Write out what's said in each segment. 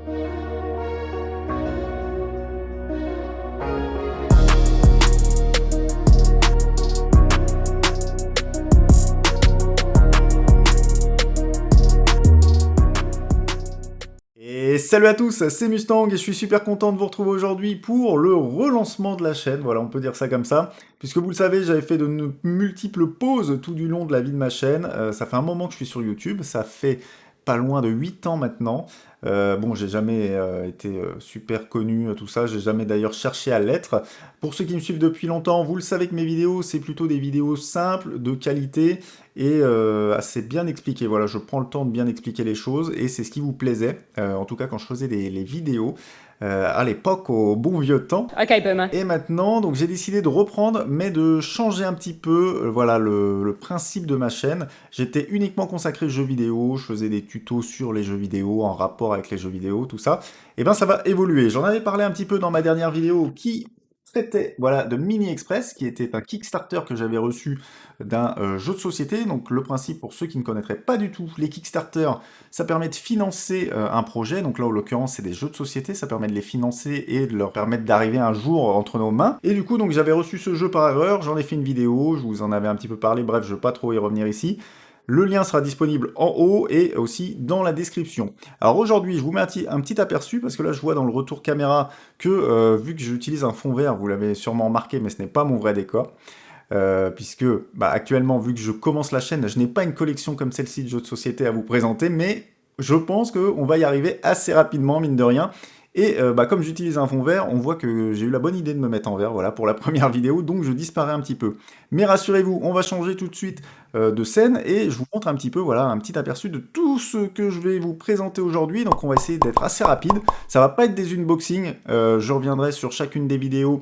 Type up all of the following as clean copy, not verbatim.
Et salut à tous, c'est Mustang et je suis super content de vous retrouver aujourd'hui pour le relancement de la chaîne, voilà on peut dire ça comme ça, puisque vous le savez j'avais fait de multiples pauses tout du long de la vie de ma chaîne, ça fait un moment que je suis sur YouTube, ça fait pas loin de 8 ans maintenant. Bon, j'ai jamais été super connu, tout ça, j'ai jamais d'ailleurs cherché à l'être. Pour ceux qui me suivent depuis longtemps, vous le savez que mes vidéos, c'est plutôt des vidéos simples, de qualité, et assez bien expliquées. Voilà, je prends le temps de bien expliquer les choses, et c'est ce qui vous plaisait, en tout cas quand je faisais les vidéos, à l'époque, au bon vieux temps. Ok, boomer. Et maintenant, donc j'ai décidé de reprendre, mais de changer un petit peu, voilà, le principe de ma chaîne. J'étais uniquement consacré aux jeux vidéo, je faisais des tutos sur les jeux vidéo, en rapport avec les jeux vidéo, tout ça. Et ben ça va évoluer. J'en avais parlé un petit peu dans ma dernière vidéo qui traitait, voilà, de Mini Express, qui était un Kickstarter que j'avais reçu d'un jeu de société. Donc le principe, pour ceux qui ne connaîtraient pas du tout, les Kickstarter, ça permet de financer un projet. Donc là, en l'occurrence, c'est des jeux de société, ça permet de les financer et de leur permettre d'arriver un jour entre nos mains. Et du coup, donc j'avais reçu ce jeu par erreur, j'en ai fait une vidéo, je vous en avais un petit peu parlé, bref, je ne vais pas trop y revenir ici. Le lien sera disponible en haut et aussi dans la description. Alors aujourd'hui, je vous mets un petit aperçu parce que là, je vois dans le retour caméra que vu que j'utilise un fond vert, vous l'avez sûrement remarqué, mais ce n'est pas mon vrai décor. Puisque bah, actuellement, vu que je commence la chaîne, je n'ai pas une collection comme celle-ci de jeux de société à vous présenter, mais je pense qu'on va y arriver assez rapidement, mine de rien. Et bah, comme j'utilise un fond vert, on voit que j'ai eu la bonne idée de me mettre en vert, voilà, pour la première vidéo, donc je disparais un petit peu. Mais rassurez-vous, on va changer tout de suite de scène, et je vous montre un petit peu, voilà, un petit aperçu de tout ce que je vais vous présenter aujourd'hui, donc on va essayer d'être assez rapide. Ça va pas être des unboxings, je reviendrai sur chacune des vidéos,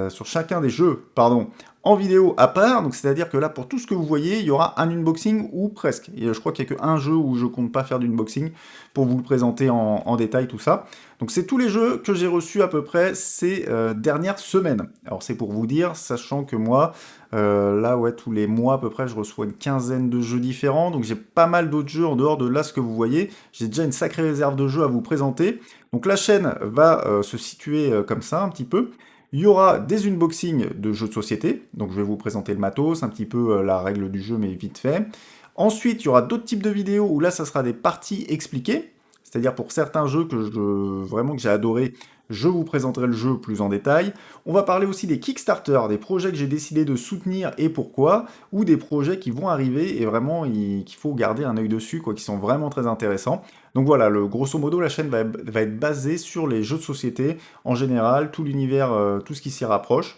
sur chacun des jeux, pardon, en vidéo à part, donc c'est-à-dire que là, pour tout ce que vous voyez, il y aura un unboxing ou presque. Et je crois qu'il n'y a qu'un jeu où je compte pas faire d'unboxing pour vous le présenter en détail, tout ça. Donc c'est tous les jeux que j'ai reçus à peu près ces dernières semaines. Alors c'est pour vous dire, sachant que moi, là, ouais, tous les mois à peu près, je reçois une quinzaine de jeux différents, donc j'ai pas mal d'autres jeux en dehors de là, ce que vous voyez. J'ai déjà une sacrée réserve de jeux à vous présenter. Donc la chaîne va se situer comme ça, un petit peu. Il y aura des unboxings de jeux de société, donc je vais vous présenter le matos, un petit peu la règle du jeu, mais vite fait. Ensuite, il y aura d'autres types de vidéos où là, ça sera des parties expliquées, c'est-à-dire pour certains jeux vraiment que j'ai adoré, je vous présenterai le jeu plus en détail. On va parler aussi des Kickstarter, des projets que j'ai décidé de soutenir et pourquoi, ou des projets qui vont arriver et vraiment qu'il faut garder un œil dessus, quoi, qui sont vraiment très intéressants. Donc voilà, grosso modo, la chaîne va être basée sur les jeux de société, en général, tout l'univers, tout ce qui s'y rapproche,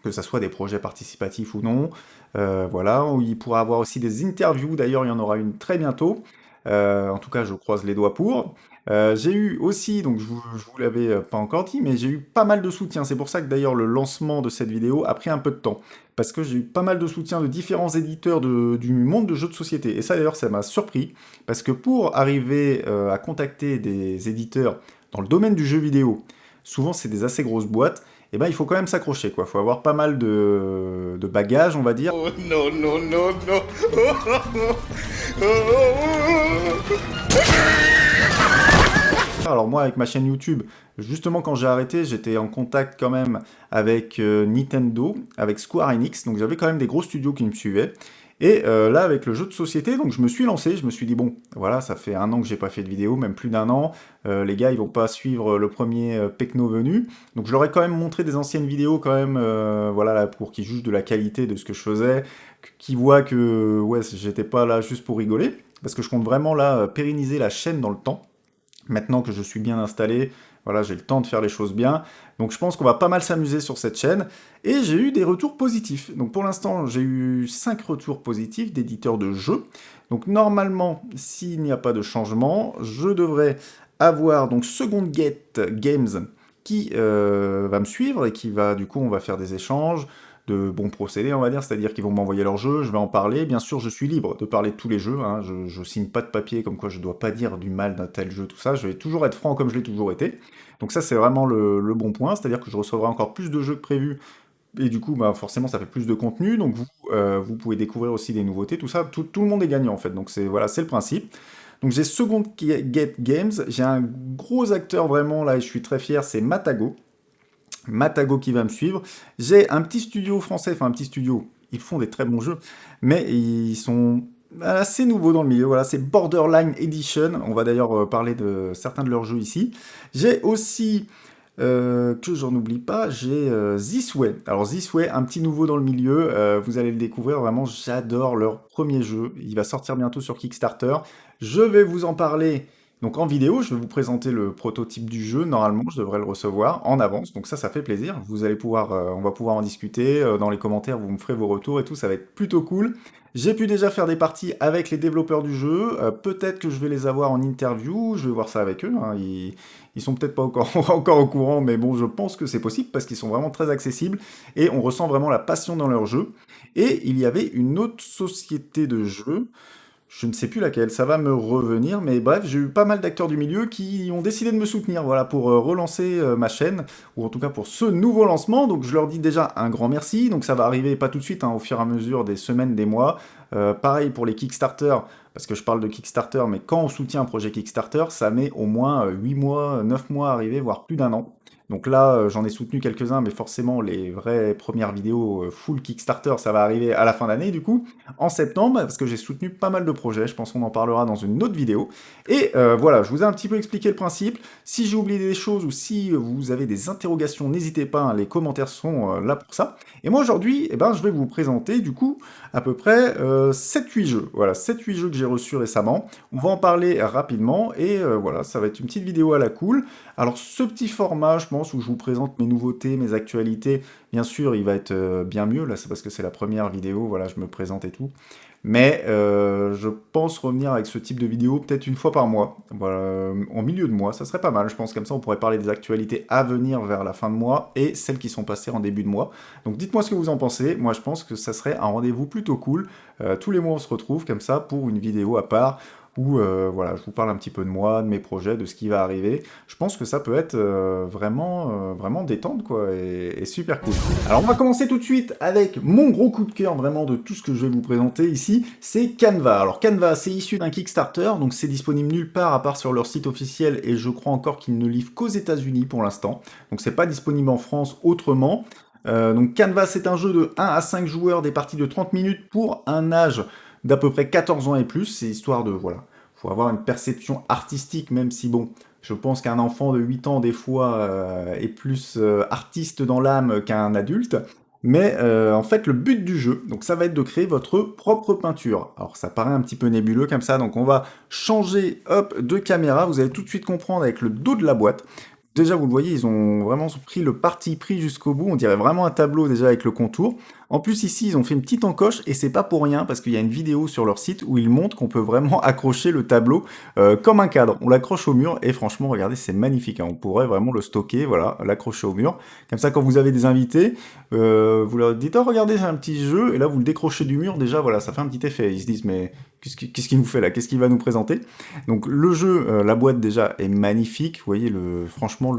que ce soit des projets participatifs ou non. Voilà, où il pourra avoir aussi des interviews, d'ailleurs il y en aura une très bientôt. En tout cas, je croise les doigts pour. J'ai eu aussi, donc je vous l'avais pas encore dit, mais j'ai eu pas mal de soutien. C'est pour ça que d'ailleurs le lancement de cette vidéo a pris un peu de temps. Parce que j'ai eu pas mal de soutien de différents éditeurs du monde de jeux de société. Et ça d'ailleurs, ça m'a surpris. Parce que pour arriver à contacter des éditeurs dans le domaine du jeu vidéo, souvent c'est des assez grosses boîtes, et ben il faut quand même s'accrocher, quoi. Il faut avoir pas mal de bagages, on va dire. Oh non, non, non, non. Alors moi, avec ma chaîne YouTube, justement quand j'ai arrêté, j'étais en contact quand même avec Nintendo, avec Square Enix, donc j'avais quand même des gros studios qui me suivaient. Et là, avec le jeu de société, donc je me suis lancé, je me suis dit, bon, voilà, ça fait un an que j'ai pas fait de vidéo, même plus d'un an, les gars, ils vont pas suivre le premier Pecno venu, donc je leur ai quand même montré des anciennes vidéos quand même, voilà, là, pour qu'ils jugent de la qualité de ce que je faisais, qu'ils voient que, ouais, j'étais pas là juste pour rigoler, parce que je compte vraiment, là, pérenniser la chaîne dans le temps. Maintenant que je suis bien installé, voilà, j'ai le temps de faire les choses bien. Donc je pense qu'on va pas mal s'amuser sur cette chaîne. Et j'ai eu des retours positifs. Donc pour l'instant, j'ai eu 5 retours positifs d'éditeurs de jeux. Donc normalement, s'il n'y a pas de changement, je devrais avoir donc Second Gate Games qui va me suivre et qui va, du coup, on va faire des échanges de bons procédés, on va dire, c'est-à-dire qu'ils vont m'envoyer leurs jeux, je vais en parler. Bien sûr, je suis libre de parler de tous les jeux, hein. Je signe pas de papier comme quoi je dois pas dire du mal d'un tel jeu, tout ça. Je vais toujours être franc comme je l'ai toujours été. Donc ça, c'est vraiment le bon point, c'est-à-dire que je recevrai encore plus de jeux que prévu. Et du coup, bah, forcément, ça fait plus de contenu, donc vous pouvez découvrir aussi des nouveautés, tout ça. Tout le monde est gagnant, en fait. Donc voilà, c'est le principe. Donc j'ai Second Gate Games, j'ai un gros acteur vraiment là et je suis très fier, c'est Matago. Matago qui va me suivre. J'ai un petit studio français, enfin un petit studio, ils font des très bons jeux, mais ils sont assez nouveaux dans le milieu. Voilà, c'est Borderline Edition. On va d'ailleurs parler de certains de leurs jeux ici. J'ai aussi, que j'en oublie pas, j'ai This Way. Alors This Way, un petit nouveau dans le milieu, vous allez le découvrir, vraiment j'adore leur premier jeu. Il va sortir bientôt sur Kickstarter. Je vais vous en parler donc en vidéo, je vais vous présenter le prototype du jeu. Normalement, je devrais le recevoir en avance. Donc ça fait plaisir. Vous allez pouvoir, on va pouvoir en discuter. Dans les commentaires, vous me ferez vos retours et tout. Ça va être plutôt cool. J'ai pu déjà faire des parties avec les développeurs du jeu. Peut-être que je vais les avoir en interview. Je vais voir ça avec eux, hein. Ils sont peut-être pas encore, encore au courant, mais bon, je pense que c'est possible parce qu'ils sont vraiment très accessibles et on ressent vraiment la passion dans leur jeu. Et il y avait une autre société de jeux. Je ne sais plus laquelle, ça va me revenir, mais bref, j'ai eu pas mal d'acteurs du milieu qui ont décidé de me soutenir, voilà, pour relancer ma chaîne, ou en tout cas pour ce nouveau lancement, donc je leur dis déjà un grand merci, donc ça va arriver pas tout de suite, hein, au fur et à mesure des semaines, des mois. Pareil pour les Kickstarter, parce que je parle de Kickstarter, mais quand on soutient un projet Kickstarter, ça met au moins 8 mois, 9 mois à arriver, voire plus d'un an. Donc là, j'en ai soutenu quelques-uns, mais forcément, les vraies premières vidéos full Kickstarter, ça va arriver à la fin d'année, du coup, en septembre, parce que j'ai soutenu pas mal de projets, je pense qu'on en parlera dans une autre vidéo. Et voilà, je vous ai un petit peu expliqué le principe. Si j'ai oublié des choses ou si vous avez des interrogations, n'hésitez pas, hein, les commentaires sont là pour ça. Et moi aujourd'hui, eh ben, je vais vous présenter du coup à peu près 7-8 jeux. Voilà, 7-8 jeux que j'ai reçus récemment. On va en parler rapidement et voilà, ça va être une petite vidéo à la cool. Alors ce petit format, je pense, où je vous présente mes nouveautés, mes actualités, bien sûr, il va être bien mieux, là c'est parce que c'est la première vidéo, voilà, je me présente et tout. Mais je pense revenir avec ce type de vidéo peut-être une fois par mois, voilà, en milieu de mois, ça serait pas mal, je pense, comme ça on pourrait parler des actualités à venir vers la fin de mois et celles qui sont passées en début de mois. Donc dites-moi ce que vous en pensez, moi je pense que ça serait un rendez-vous plutôt cool. Tous les mois on se retrouve comme ça pour une vidéo à part, où voilà, je vous parle un petit peu de moi, de mes projets, de ce qui va arriver. Je pense que ça peut être vraiment détente, quoi, et super cool. Alors on va commencer tout de suite avec mon gros coup de cœur vraiment de tout ce que je vais vous présenter ici, c'est Canva. Alors Canva, c'est issu d'un Kickstarter, donc c'est disponible nulle part à part sur leur site officiel, et je crois encore qu'ils ne livrent qu'aux États-Unis pour l'instant. Donc c'est pas disponible en France autrement. Donc Canva, c'est un jeu de 1 à 5 joueurs, des parties de 30 minutes pour un âge d'à peu près 14 ans et plus. C'est histoire de, voilà, faut avoir une perception artistique, même si, bon, je pense qu'un enfant de 8 ans, des fois, est plus artiste dans l'âme qu'un adulte. Mais en fait, le but du jeu, donc ça va être de créer votre propre peinture. Alors ça paraît un petit peu nébuleux comme ça, donc on va changer, hop, de caméra. Vous allez tout de suite comprendre avec le dos de la boîte. Déjà, vous le voyez, ils ont vraiment pris le parti pris jusqu'au bout. On dirait vraiment un tableau déjà avec le contour. En plus, ici, ils ont fait une petite encoche et c'est pas pour rien parce qu'il y a une vidéo sur leur site où ils montrent qu'on peut vraiment accrocher le tableau comme un cadre. On l'accroche au mur et franchement, regardez, c'est magnifique, hein. On pourrait vraiment le stocker, voilà, l'accrocher au mur. Comme ça, quand vous avez des invités, vous leur dites, oh, regardez, c'est un petit jeu, et là, vous le décrochez du mur. Déjà, voilà, ça fait un petit effet. Ils se disent, mais qu'est-ce qu'il nous fait là? Qu'est-ce qu'il va nous présenter? Donc, le jeu, la boîte déjà est magnifique. Vous voyez, franchement,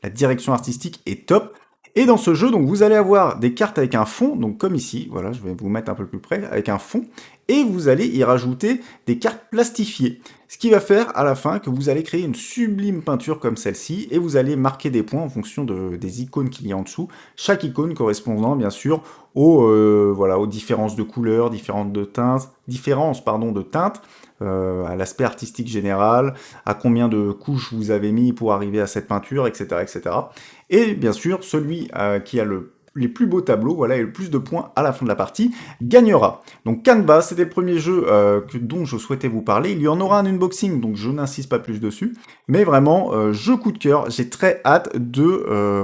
la direction artistique est top. Et dans ce jeu, donc vous allez avoir des cartes avec un fond, donc comme ici, voilà, je vais vous mettre un peu plus près, avec un fond, et vous allez y rajouter des cartes plastifiées. Ce qui va faire à la fin que vous allez créer une sublime peinture comme celle-ci, et vous allez marquer des points en fonction des icônes qu'il y a en dessous, chaque icône correspondant bien sûr voilà, aux différences de couleurs, différences de teintes, à l'aspect artistique général, à combien de couches vous avez mis pour arriver à cette peinture, etc. etc. Et bien sûr, celui qui a les plus beaux tableaux, voilà, et le plus de points à la fin de la partie, gagnera. Donc Canva, c'était le premier jeu dont je souhaitais vous parler. Il y en aura un unboxing, donc je n'insiste pas plus dessus. Mais vraiment, jeu coup de cœur, j'ai très hâte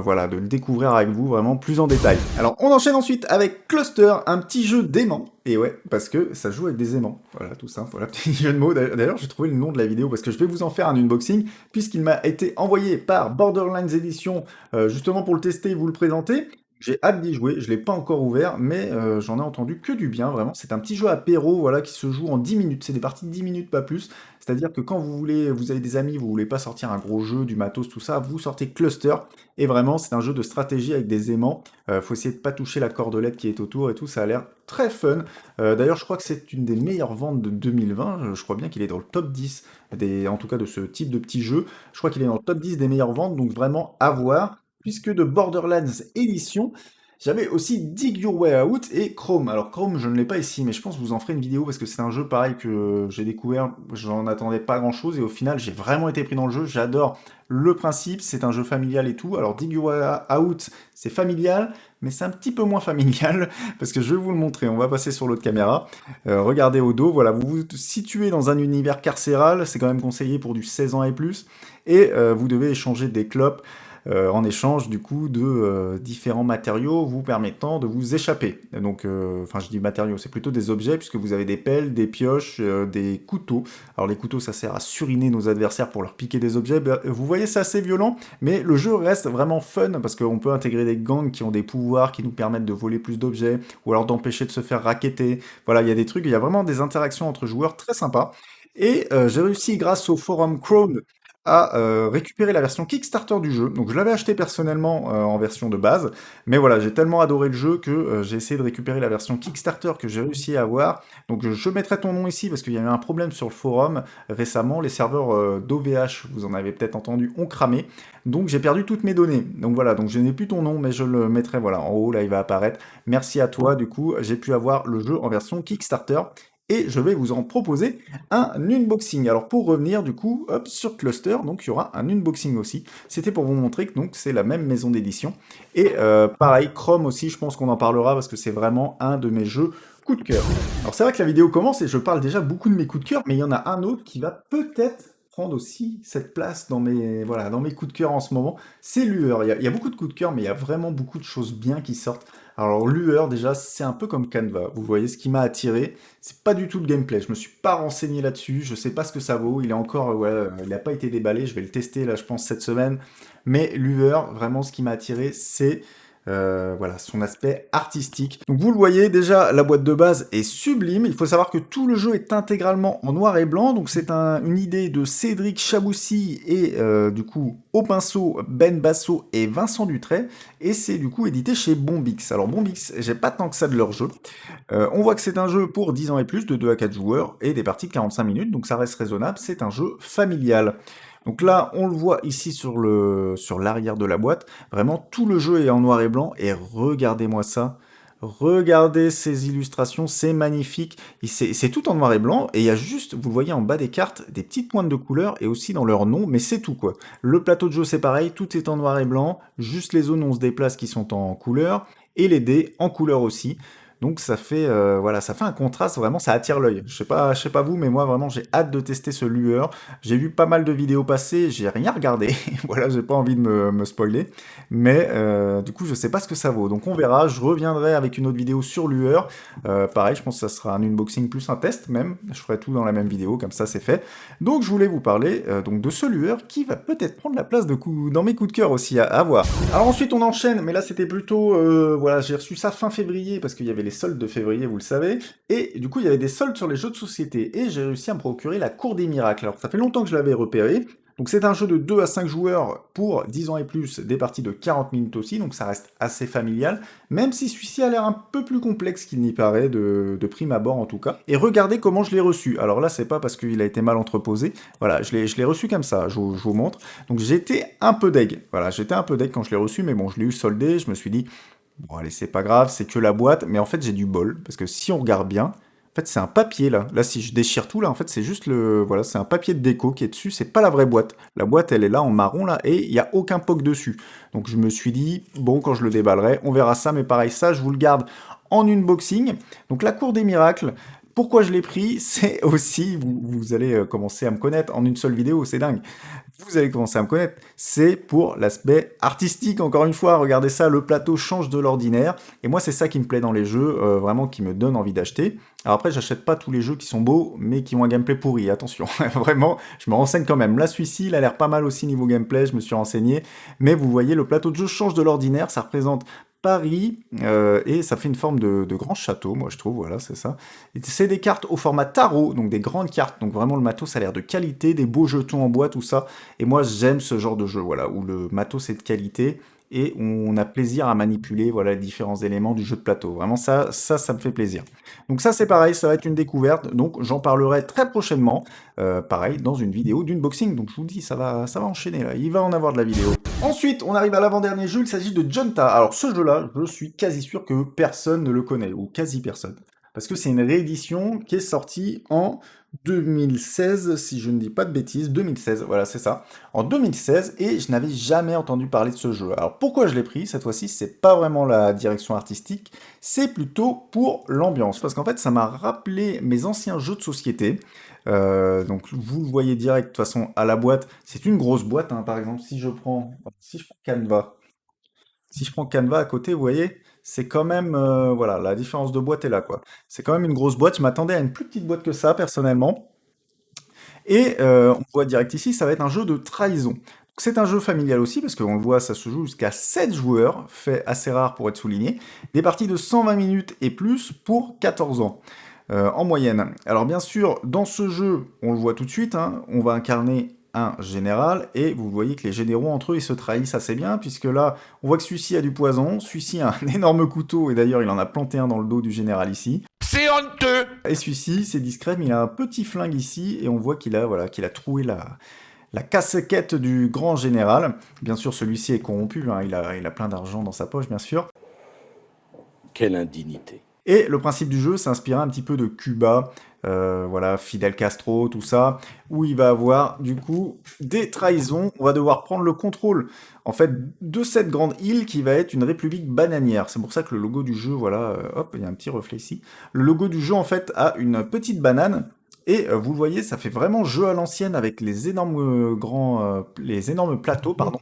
voilà, de le découvrir avec vous vraiment plus en détail. Alors on enchaîne ensuite avec Cluster, un petit jeu d'aimants. Et ouais, parce que ça joue avec des aimants. Voilà, tout simple, voilà, petit jeu de mots. D'ailleurs, j'ai trouvé le nom de la vidéo parce que je vais vous en faire un unboxing, puisqu'il m'a été envoyé par Borderlands Edition, justement pour le tester et vous le présenter. J'ai hâte d'y jouer, je l'ai pas encore ouvert, mais j'en ai entendu que du bien, vraiment. C'est un petit jeu apéro, voilà, qui se joue en 10 minutes. C'est des parties de 10 minutes, pas plus. C'est-à-dire que quand vous voulez, vous avez des amis, vous voulez pas sortir un gros jeu, du matos, tout ça, vous sortez Cluster. Et vraiment, c'est un jeu de stratégie avec des aimants. Faut essayer de pas toucher la cordelette qui est autour et tout. Ça a l'air très fun. D'ailleurs, je crois que c'est une des meilleures ventes de 2020. Je crois bien qu'il est dans le top 10 en tout cas de ce type de petit jeu. Je crois qu'il est dans le top 10 des meilleures ventes, donc vraiment à voir puisque de Borderlands Edition, j'avais aussi Dig Your Way Out et Chrome. Alors Chrome, je ne l'ai pas ici, mais je pense que vous en ferez une vidéo parce que c'est un jeu pareil que j'ai découvert, j'en attendais pas grand-chose et au final j'ai vraiment été pris dans le jeu, j'adore le principe, c'est un jeu familial et tout. Alors Dig Your Way Out, c'est familial, mais c'est un petit peu moins familial parce que je vais vous le montrer, on va passer sur l'autre caméra. Regardez au dos, voilà, vous vous situez dans un univers carcéral, c'est quand même conseillé pour du 16 ans et plus, et vous devez échanger des clopes en échange du coup de différents matériaux vous permettant de vous échapper. Donc, enfin je dis matériaux, c'est plutôt des objets puisque vous avez des pelles, des pioches, des couteaux. Alors les couteaux ça sert à suriner nos adversaires pour leur piquer des objets. Vous voyez c'est assez violent, mais le jeu reste vraiment fun parce qu'on peut intégrer des gangs qui ont des pouvoirs qui nous permettent de voler plus d'objets ou alors d'empêcher de se faire racketter. Voilà, il y a des trucs, il y a vraiment des interactions entre joueurs très sympas. Et j'ai réussi grâce au forum Chrome à récupérer la version Kickstarter du jeu. Donc je l'avais acheté personnellement en version de base, mais voilà, j'ai tellement adoré le jeu que j'ai essayé de récupérer la version Kickstarter que j'ai réussi à avoir. Donc je mettrai ton nom ici parce qu'il y a eu un problème sur le forum récemment. Les serveurs d'OVH, vous en avez peut-être entendu, ont cramé. Donc j'ai perdu toutes mes données. Donc voilà, donc je n'ai plus ton nom, mais je le mettrai voilà en haut, là il va apparaître. Merci à toi, du coup, j'ai pu avoir le jeu en version Kickstarter. Et je vais vous en proposer un unboxing. Alors pour revenir du coup hop, sur Cluster, donc il y aura un unboxing aussi. C'était pour vous montrer que donc c'est la même maison d'édition. Et pareil, Chrome aussi, je pense qu'on en parlera parce que c'est vraiment un de mes jeux coup de cœur. Alors c'est vrai que la vidéo commence et je parle déjà beaucoup de mes coups de cœur, mais il y en a un autre qui va peut-être prendre aussi cette place dans mes, voilà, dans mes coups de cœur en ce moment, c'est Lueur. Il y a beaucoup de coups de cœur, mais il y a vraiment beaucoup de choses bien qui sortent. Alors Lueur, déjà, c'est un peu comme Canva. Vous voyez, ce qui m'a attiré, c'est pas du tout le gameplay. Je me suis pas renseigné là-dessus, je sais pas ce que ça vaut. Il est encore, ouais, il n'a pas été déballé. Je vais le tester là, je pense cette semaine. Mais Lueur, vraiment, ce qui m'a attiré, c'est voilà, son aspect artistique. Donc vous le voyez, déjà, la boîte de base est sublime. Il faut savoir que tout le jeu est intégralement en noir et blanc. Donc c'est une idée de Cédric Chaboussi et du coup au pinceau Ben Basso et Vincent Dutray. Et c'est du coup édité chez Bombix. Alors Bombix, j'ai pas tant que ça de leur jeu. On voit que c'est un jeu pour 10 ans et plus, de 2 à 4 joueurs, et des parties de 45 minutes, donc ça reste raisonnable, c'est un jeu familial. Donc là, on le voit ici sur l'arrière de la boîte, vraiment tout le jeu est en noir et blanc, et regardez-moi ça. Regardez ces illustrations, c'est magnifique. C'est tout en noir et blanc, et il y a juste, vous le voyez en bas des cartes, des petites pointes de couleur, et aussi dans leur nom, mais c'est tout quoi. Le plateau de jeu c'est pareil, tout est en noir et blanc, juste les zones où on se déplace qui sont en couleur, et les dés en couleur aussi. Donc ça fait voilà, ça fait un contraste vraiment, ça attire l'œil. Je sais pas vous, mais moi vraiment j'ai hâte de tester ce Lueur. J'ai vu pas mal de vidéos passer, j'ai rien regardé. Voilà, j'ai pas envie de me spoiler, mais du coup je sais pas ce que ça vaut. Donc on verra. Je reviendrai avec une autre vidéo sur Lueur. Pareil, je pense que ça sera un unboxing plus un test même. Je ferai tout dans la même vidéo, comme ça c'est fait. Donc je voulais vous parler donc de ce Lueur qui va peut-être prendre la place dans mes coups de cœur aussi à voir. Alors ensuite on enchaîne, mais là c'était plutôt voilà, j'ai reçu ça fin février parce qu'il y avait les soldes de février, vous le savez, et du coup il y avait des soldes sur les jeux de société, et j'ai réussi à me procurer la Cour des Miracles. Alors ça fait longtemps que je l'avais repéré, donc c'est un jeu de 2 à 5 joueurs pour 10 ans et plus, des parties de 40 minutes aussi, donc ça reste assez familial, même si celui-ci a l'air un peu plus complexe qu'il n'y paraît, de prime abord en tout cas. Et regardez comment je l'ai reçu. Alors là c'est pas parce qu'il a été mal entreposé, voilà, je l'ai reçu comme ça, je vous montre. Donc j'étais un peu deg, voilà, j'étais un peu deg quand je l'ai reçu, mais bon, je l'ai eu soldé, je me suis dit, bon, allez, c'est pas grave, c'est que la boîte, mais en fait, j'ai du bol, parce que si on regarde bien, en fait, c'est un papier, là. Là, si je déchire tout, là, en fait, c'est juste voilà, c'est un papier de déco qui est dessus, c'est pas la vraie boîte. La boîte, elle est là, en marron, là, et il n'y a aucun POC dessus. Donc, je me suis dit, bon, quand je le déballerai, on verra ça, mais pareil, ça, je vous le garde en unboxing. Donc, la Cour des Miracles, pourquoi je l'ai pris, c'est aussi, vous allez commencer à me connaître en une seule vidéo, c'est dingue. Vous allez commencer à me connaître, c'est pour l'aspect artistique, encore une fois, regardez ça, le plateau change de l'ordinaire, et moi c'est ça qui me plaît dans les jeux, vraiment qui me donne envie d'acheter. Alors après, j'achète pas tous les jeux qui sont beaux, mais qui ont un gameplay pourri, attention, vraiment, je me renseigne quand même. Là, celui-ci, il a l'air pas mal aussi niveau gameplay, je me suis renseigné, mais vous voyez, le plateau de jeu change de l'ordinaire, ça représente paris, et ça fait une forme de grand château, moi je trouve, voilà, c'est ça. Et c'est des cartes au format tarot, donc des grandes cartes, donc vraiment le matos a l'air de qualité, des beaux jetons en bois, tout ça. Et moi j'aime ce genre de jeu, voilà, où le matos est de qualité et on a plaisir à manipuler, voilà, les différents éléments du jeu de plateau. Vraiment ça me fait plaisir. Donc ça c'est pareil, ça va être une découverte, donc j'en parlerai très prochainement, pareil, dans une vidéo d'unboxing. Donc je vous dis, ça va enchaîner là, il va en avoir de la vidéo. Ensuite, on arrive à l'avant-dernier jeu, il s'agit de Junta. Alors ce jeu-là, je suis quasi sûr que personne ne le connaît, ou quasi personne. Parce que c'est une réédition qui est sortie en 2016, si je ne dis pas de bêtises, 2016, voilà, c'est ça. En 2016, et je n'avais jamais entendu parler de ce jeu. Alors pourquoi je l'ai pris cette fois-ci? C'est pas vraiment la direction artistique, c'est plutôt pour l'ambiance. Parce qu'en fait, ça m'a rappelé mes anciens jeux de société. Donc vous le voyez direct de toute façon à la boîte. C'est une grosse boîte, hein. Par exemple, si je prends Canva, si je prends Canva à côté, vous voyez, c'est quand même, voilà, la différence de boîte est là, quoi. C'est quand même une grosse boîte. Je m'attendais à une plus petite boîte que ça, personnellement. Et on voit direct ici, ça va être un jeu de trahison. Donc, c'est un jeu familial aussi, parce qu'on le voit, ça se joue jusqu'à 7 joueurs, fait assez rare pour être souligné. Des parties de 120 minutes et plus pour 14 ans. En moyenne. Alors bien sûr, dans ce jeu, on le voit tout de suite, hein, on va incarner un général, et vous voyez que les généraux entre eux, ils se trahissent assez bien, puisque là, on voit que celui-ci a du poison, celui-ci a un énorme couteau, et d'ailleurs il en a planté un dans le dos du général ici. C'est honteux! Et celui-ci, c'est discret, mais il a un petit flingue ici, et on voit voilà, qu'il a troué la casquette du grand général. Bien sûr, celui-ci est corrompu, hein, il a plein d'argent dans sa poche, bien sûr. Quelle indignité. Et le principe du jeu, c'est inspiré un petit peu de Cuba, voilà, Fidel Castro, tout ça, où il va avoir du coup des trahisons. On va devoir prendre le contrôle, en fait, de cette grande île qui va être une république bananière. C'est pour ça que le logo du jeu, voilà, hop, il y a un petit reflet ici. Le logo du jeu, en fait, a une petite banane. Et vous le voyez, ça fait vraiment jeu à l'ancienne avec les énormes les énormes plateaux, pardon,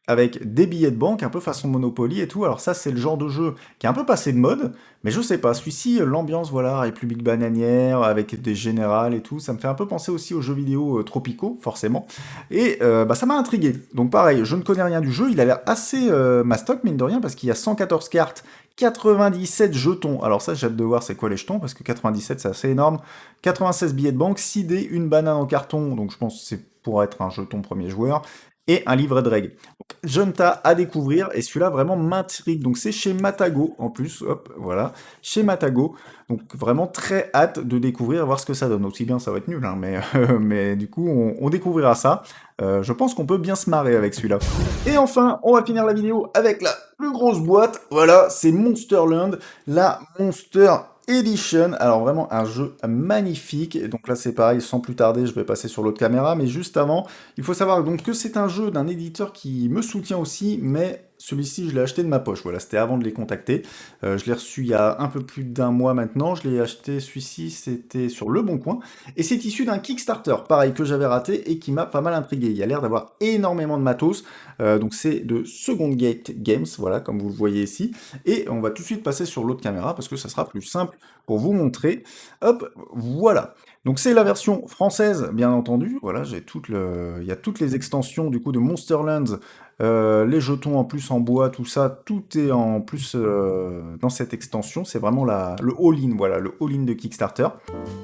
avec des billets de banque, un peu façon Monopoly et tout. Alors ça, c'est le genre de jeu qui est un peu passé de mode, mais je sais pas, celui-ci, l'ambiance, voilà, République bananière, avec des générales et tout, ça me fait un peu penser aussi aux jeux vidéo tropicaux, forcément, et bah, ça m'a intrigué. Donc pareil, je ne connais rien du jeu, il a l'air assez mastoc, mine de rien, parce qu'il y a 114 cartes, 97 jetons. Alors ça, j'ai hâte de voir c'est quoi les jetons, parce que 97, c'est assez énorme. 96 billets de banque, 6 dés, une banane en carton, donc je pense que c'est pour être un jeton premier joueur, et un livret de règles. Junta à découvrir, et celui-là vraiment m'intrigue. Donc c'est chez Matago en plus, hop, voilà, chez Matago. Donc vraiment très hâte de découvrir, voir ce que ça donne. Aussi bien ça va être nul, hein, mais du coup on découvrira ça. Je pense qu'on peut bien se marrer avec celui-là. Et enfin, on va finir la vidéo avec la plus grosse boîte. Voilà, c'est Monsterland, la Monster Edition. Alors vraiment un jeu magnifique. Et donc là c'est pareil, sans plus tarder, je vais passer sur l'autre caméra. Mais juste avant, il faut savoir donc que c'est un jeu d'un éditeur qui me soutient aussi, mais celui-ci, je l'ai acheté de ma poche. Voilà, c'était avant de les contacter. Je l'ai reçu il y a un peu plus d'un mois maintenant. Je l'ai acheté, celui-ci, c'était sur Le Bon Coin. Et c'est issu d'un Kickstarter, pareil, que j'avais raté et qui m'a pas mal intrigué. Il y a l'air d'avoir énormément de matos. Donc c'est de Second Gate Games, voilà, comme vous le voyez ici. Et on va tout de suite passer sur l'autre caméra parce que ça sera plus simple pour vous montrer. Hop, voilà. Donc c'est la version française, bien entendu. Voilà, il y a toutes les extensions du coup de Monsterlands, les jetons en plus en bois, tout ça, tout est en plus dans cette extension. C'est vraiment le all-in, voilà, le all-in de Kickstarter.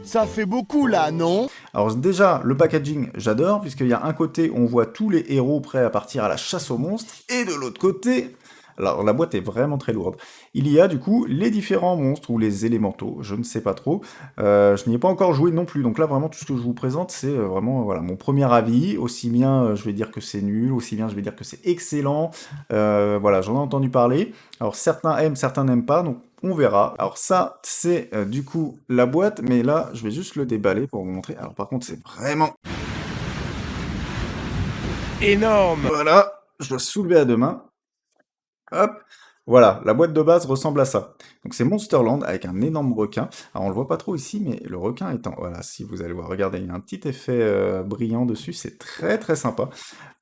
Ça fait beaucoup là, non? Alors déjà, le packaging, j'adore, puisqu'il y a un côté, on voit tous les héros prêts à partir à la chasse aux monstres, et de l'autre côté, alors la boîte est vraiment très lourde. Il y a du coup les différents monstres ou les élémentaux, je ne sais pas trop. Je n'y ai pas encore joué non plus, donc là vraiment tout ce que je vous présente c'est vraiment voilà, mon premier avis. Aussi bien je vais dire que c'est nul, aussi bien je vais dire que c'est excellent. Voilà, j'en ai entendu parler. Alors certains aiment, certains n'aiment pas, donc on verra. Alors ça c'est du coup la boîte, mais là je vais juste le déballer pour vous montrer. Alors par contre c'est vraiment Énorme! voilà, je dois soulever à deux mains. Hop, voilà, la boîte de base ressemble à ça. Donc c'est Monsterland avec un énorme requin. Alors on le voit pas trop ici, mais le requin étant... Voilà, si vous allez voir, regardez, il y a un petit effet brillant dessus, c'est très très sympa.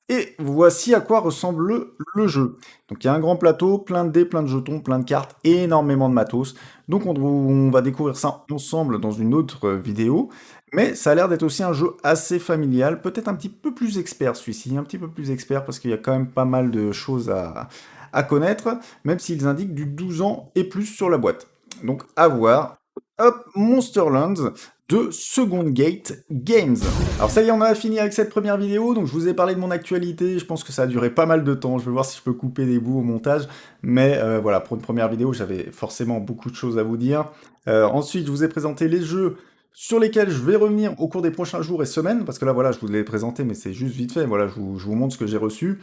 Et voici à quoi ressemble le jeu. Donc il y a un grand plateau, plein de dés, plein de jetons, plein de cartes, énormément de matos. Donc on va découvrir ça ensemble dans une autre vidéo. Mais ça a l'air d'être aussi un jeu assez familial, peut-être un petit peu plus expert celui-ci, un petit peu plus expert parce qu'il y a quand même pas mal de choses à à connaître, même s'ils indiquent du 12 ans et plus sur la boîte. Donc à voir. Hop, Monsterlands de Second Gate Games. Alors ça y est, on a fini avec cette première vidéo, donc je vous ai parlé de mon actualité, je pense que ça a duré pas mal de temps, je vais voir si je peux couper des bouts au montage, mais voilà, pour une première vidéo, j'avais forcément beaucoup de choses à vous dire. Ensuite, je vous ai présenté les jeux sur lesquels je vais revenir au cours des prochains jours et semaines, parce que là, voilà, je vous l'ai présenté, mais c'est juste vite fait, voilà, je vous montre ce que j'ai reçu.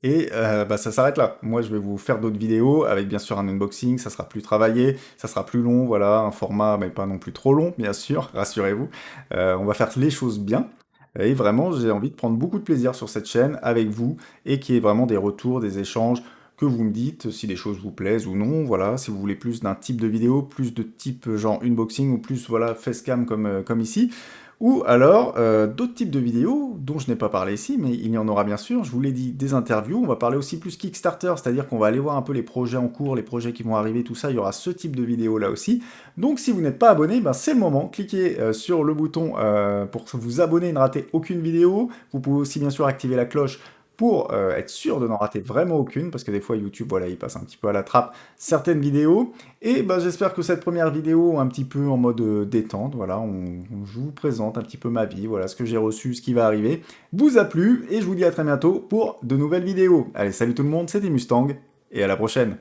Et bah, ça s'arrête là. Moi, je vais vous faire d'autres vidéos avec bien sûr un unboxing, ça sera plus travaillé, ça sera plus long, voilà, un format mais pas non plus trop long, bien sûr, rassurez-vous. On va faire les choses bien. Et vraiment, j'ai envie de prendre beaucoup de plaisir sur cette chaîne avec vous et qu'il y ait vraiment des retours, des échanges, que vous me dites si des choses vous plaisent ou non, voilà, si vous voulez plus d'un type de vidéo, plus de type genre unboxing ou plus voilà facecam comme ici. Ou alors, d'autres types de vidéos dont je n'ai pas parlé ici, mais il y en aura bien sûr, je vous l'ai dit, des interviews, on va parler aussi plus Kickstarter, c'est-à-dire qu'on va aller voir un peu les projets en cours, les projets qui vont arriver, tout ça, il y aura ce type de vidéo là aussi. Donc si vous n'êtes pas abonné, ben, c'est le moment, cliquez sur le bouton pour vous abonner et ne rater aucune vidéo. Vous pouvez aussi bien sûr activer la cloche pour être sûr de n'en rater vraiment aucune, parce que des fois YouTube, voilà, il passe un petit peu à la trappe certaines vidéos. Et ben, j'espère que cette première vidéo, un petit peu en mode détente, voilà, je vous présente un petit peu ma vie, voilà, ce que j'ai reçu, ce qui va arriver, vous a plu, et je vous dis à très bientôt pour de nouvelles vidéos. Allez, salut tout le monde, c'était Mustang, et à la prochaine.